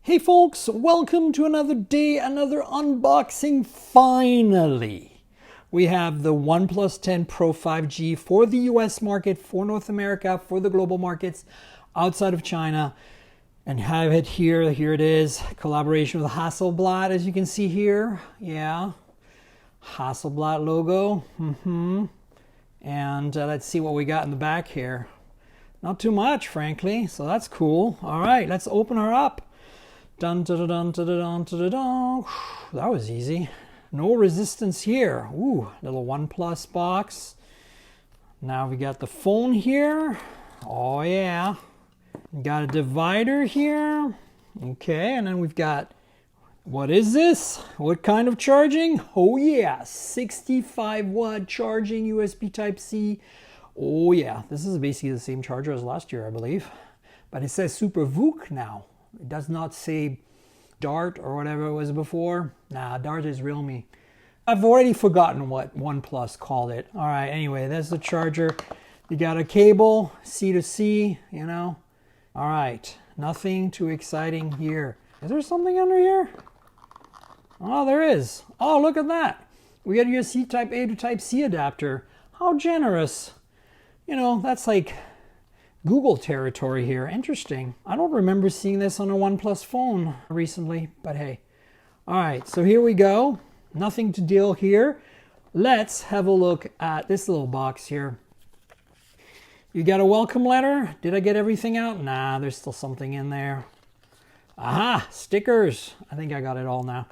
Hey folks, welcome to another day, another unboxing. Finally, we have the OnePlus 10 Pro 5G for the US market, for North America, for the global markets outside of China. And have it here. Here it is. Collaboration with Hasselblad, as you can see here. Yeah. Hasselblad logo. And let's see what we got in the back here. Not too much, frankly. So that's cool. All right, let's open her up. Dun, dun, dun, dun, dun, dun, dun. That was easy. No resistance here. Ooh, little OnePlus box. Now we got the phone here. Oh yeah. We got a divider here. Okay, and then we've got, what is this? What kind of charging? Oh yeah, 65 watt charging, USB Type-C. Oh yeah, this is basically the same charger as last year, I believe. But it says Super VOOC now. It does not say Dart or whatever it was before. Nah, Dart is Realme. I've already forgotten what OnePlus called it. All right, anyway, there's the charger. You got a cable, C to C, you know. All right, nothing too exciting here. Is there something under here? Oh, there is. Oh, look at that. We got a USB Type A to Type C adapter. How generous. You know, that's like Google territory here. Interesting. I don't remember seeing this on a OnePlus phone recently, but hey. All right, so here we go. Nothing to deal here. Let's have a look at this little box here. You got a welcome letter. Did I get everything out? Nah, there's still something in there. Aha, stickers. I think I got it all now.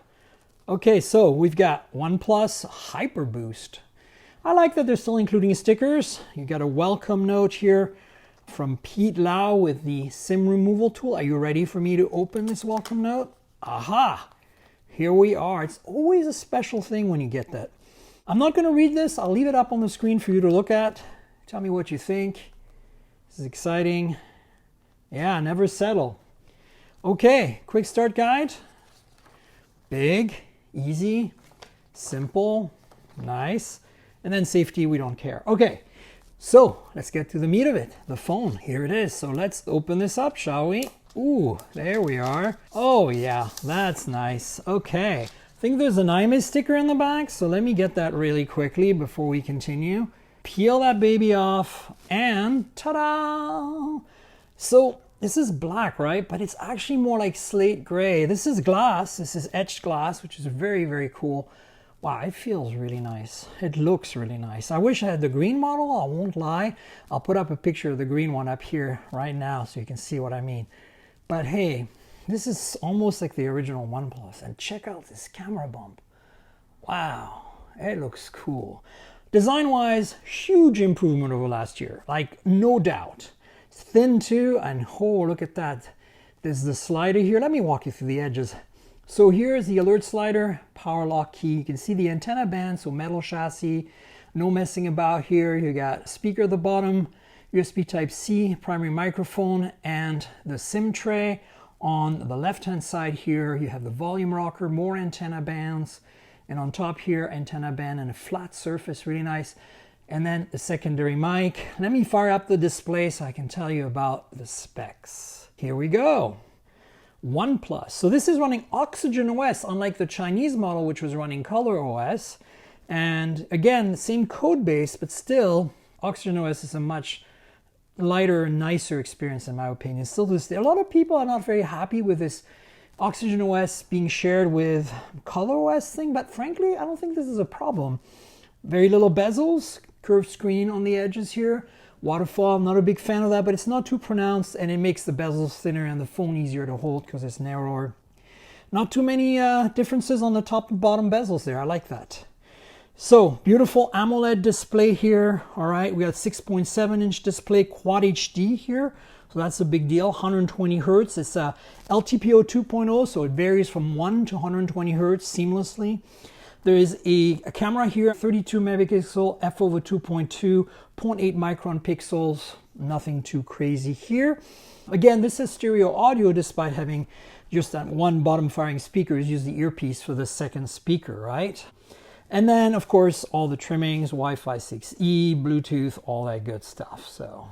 Okay, so we've got OnePlus Hyper Boost. I like that they're still including stickers. You got a welcome note here from Pete Lau with the SIM removal tool. Are you ready for me to open this welcome note? Aha! Here we are. It's always a special thing when you get that. I'm not going to read this. I'll leave it up on the screen for you to look at. Tell me what you think. This is exciting. Yeah, never settle. Okay, quick start guide. Big, easy, simple, nice. And then safety, we don't care. Okay. So let's get to the meat of it, the phone. Here it is. So let's open this up, shall we? Ooh, there we are. Oh yeah, that's nice. Okay, I think there's an IMEI sticker in the back, so let me get that really quickly before we continue. Peel that baby off and ta-da! So this is black, right? But it's actually more like slate gray. This is glass. This is etched glass, which is very, very cool. Wow, it feels really nice. It looks really nice. I wish I had the green model, I won't lie. I'll put up a picture of the green one up here right now so you can see what I mean. But hey, this is almost like the original OnePlus. And check out this camera bump. Wow, it looks cool. Design-wise, huge improvement over last year. Like, no doubt. It's thin too, and oh, look at that. There's the slider here. Let me walk you through the edges. So here's the alert slider, power lock key. You can see the antenna band, so metal chassis, no messing about here. You got speaker at the bottom, USB Type-C, primary microphone, and the SIM tray. On the left-hand side here, you have the volume rocker, more antenna bands, and on top here, antenna band and a flat surface, really nice. And then the secondary mic. Let me fire up the display so I can tell you about the specs. Here we go. OnePlus. So this is running Oxygen OS, unlike the Chinese model, which was running Color OS. And again, the same code base, but still, Oxygen OS is a much lighter, nicer experience in my opinion. Still to this day, a lot of people are not very happy with this Oxygen OS being shared with Color OS thing, but frankly, I don't think this is a problem. Very little bezels, curved screen on the edges here. Waterfall, I'm not a big fan of that, but it's not too pronounced and it makes the bezels thinner and the phone easier to hold because it's narrower. Not too many differences on the top and bottom bezels there. I like that. So, beautiful AMOLED display here. All right, we got 6.7-inch display, Quad HD here. So that's a big deal, 120 Hertz. It's a LTPO 2.0, so it varies from 1 to 120 Hertz seamlessly. There is a camera here, 32 megapixel, f/2.2, 0.8 micron pixels, nothing too crazy here. Again, this is stereo audio despite having just that one bottom firing speaker. Use the earpiece for the second speaker, right? And then, of course, all the trimmings, Wi-Fi 6E, Bluetooth, all that good stuff. So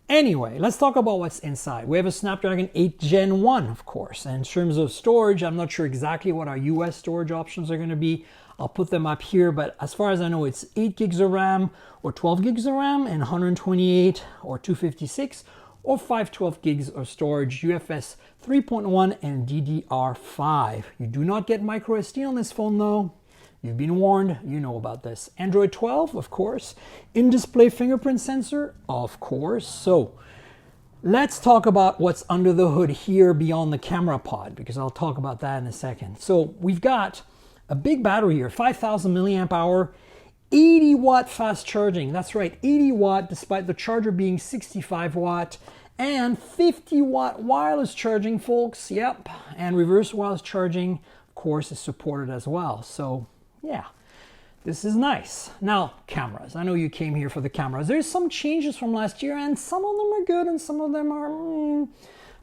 Anyway, let's talk about what's inside. We have a Snapdragon 8 Gen 1, of course. And in terms of storage, I'm not sure exactly what our US storage options are going to be. I'll put them up here, but as far as I know, it's 8 gigs of RAM or 12 gigs of RAM and 128 or 256 or 512 gigs of storage, UFS 3.1 and DDR5. You do not get micro SD on this phone though. You've been warned, you know about this. Android 12, of course. In-display fingerprint sensor, of course. So let's talk about what's under the hood here beyond the camera pod, because I'll talk about that in a second. So we've got a big battery here, 5,000 milliamp hour, 80 watt fast charging. That's right, 80 watt, despite the charger being 65 watt, and 50 watt wireless charging, folks. Yep, and reverse wireless charging, of course, is supported as well. So yeah, this is nice. Now, cameras. I know you came here for the cameras. There's some changes from last year, and some of them are good and some of them are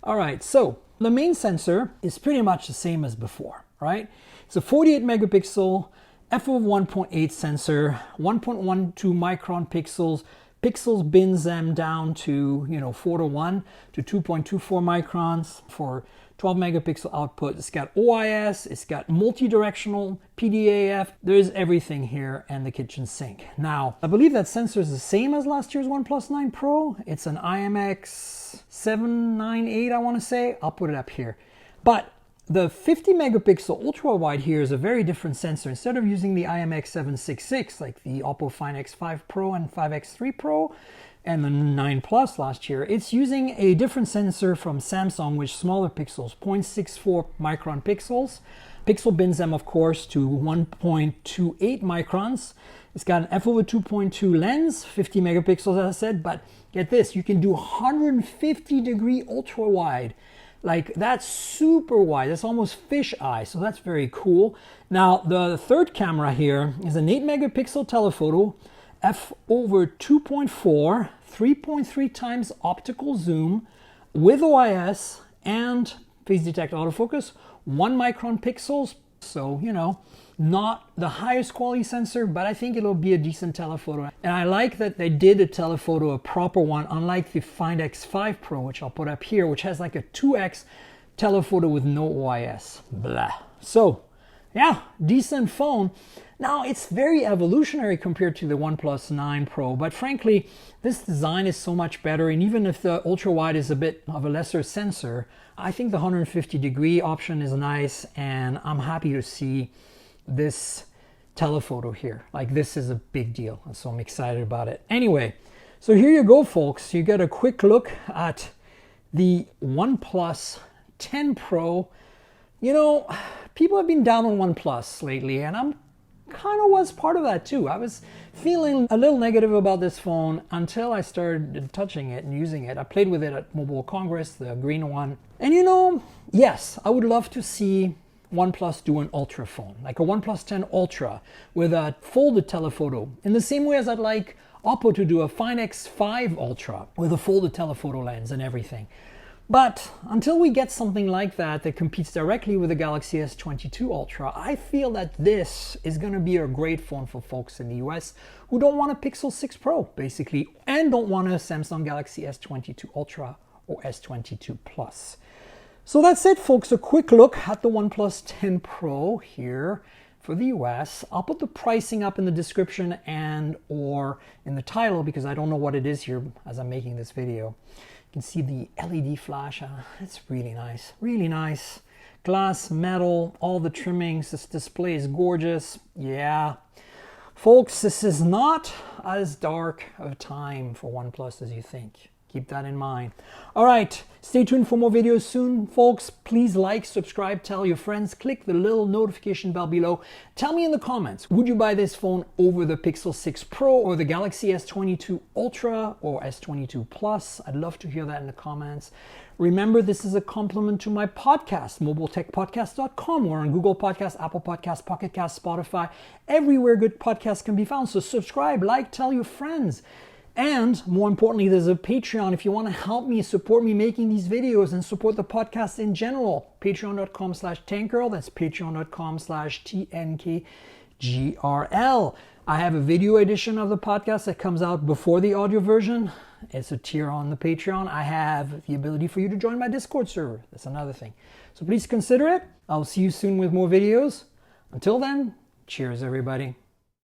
All right, so the main sensor is pretty much the same as before, right? It's a 48 megapixel f/1.8 sensor, 1.12 micron pixels. Pixels bins them down to 4:1 to 2.24 microns for 12 megapixel output. It's got OIS, it's got multi-directional PDAF. There's everything here and the kitchen sink. Now, I believe that sensor is the same as last year's OnePlus 9 Pro. It's an IMX798, I want to say. I'll put it up here. But the 50 megapixel ultra wide here is a very different sensor. Instead of using the IMX766 like the Oppo Find X5 Pro and 5X3 Pro and the 9 Plus last year, it's using a different sensor from Samsung with smaller pixels, 0.64 micron pixels. Pixel bins them, of course, to 1.28 microns. It's got an f/2.2 lens, 50 megapixels, as I said, but get this, you can do 150 degree ultra wide. Like, that's super wide. That's almost fisheye, so that's very cool. Now, the third camera here is an 8 megapixel telephoto, f/2.4, 3.3 times optical zoom with OIS and face detect autofocus, 1 micron pixels. So, not the highest quality sensor, but I think it'll be a decent telephoto. And I like that they did a telephoto, a proper one, unlike the Find X5 Pro, which I'll put up here, which has like a 2x telephoto with no OIS. Blah. So, yeah, decent phone. Now, it's very evolutionary compared to the OnePlus 9 Pro, but frankly, this design is so much better, and even if the ultra-wide is a bit of a lesser sensor, I think the 150 degree option is nice, and I'm happy to see this telephoto here. Like, this is a big deal, and so I'm excited about it. Anyway, so here you go, folks. You get a quick look at the OnePlus 10 Pro. People have been down on OnePlus lately, and I'm kind of was part of that too. I was feeling a little negative about this phone until I started touching it and using it. I played with it at Mobile Congress, the green one. And yes, I would love to see OnePlus do an Ultra phone, like a OnePlus 10 Ultra with a folded telephoto, in the same way as I'd like Oppo to do a Find X5 Ultra with a folded telephoto lens and everything. But until we get something like that that competes directly with the Galaxy S22 Ultra, I feel that this is going to be a great phone for folks in the US who don't want a Pixel 6 Pro, basically, and don't want a Samsung Galaxy S22 Ultra or S22 Plus. So that's it, folks. A quick look at the OnePlus 10 Pro here for the US. I'll put the pricing up in the description and or in the title because I don't know what it is here as I'm making this video. You can see the LED flash. It's really nice, really nice. Glass, metal, all the trimmings. This display is gorgeous. Yeah. Folks, this is not as dark of a time for OnePlus as you think. Keep that in mind. All right, stay tuned for more videos soon, folks. Please like, subscribe, tell your friends, click the little notification bell below. Tell me in the comments, would you buy this phone over the Pixel 6 Pro or the Galaxy S22 Ultra or S22 Plus? I'd love to hear that in the comments. Remember, this is a compliment to my podcast, mobiletechpodcast.com. We're on Google Podcasts, Apple Podcasts, Pocket Casts, Spotify, everywhere good podcasts can be found. So subscribe, like, tell your friends. And more importantly, there's a Patreon if you want to help me, support me making these videos and support the podcast in general. Patreon.com/tankgirl. That's patreon.com/TNKGRL. I have a video edition of the podcast that comes out before the audio version. It's a tier on the Patreon. I have the ability for you to join my Discord server. That's another thing. So please consider it. I'll see you soon with more videos. Until then, cheers everybody.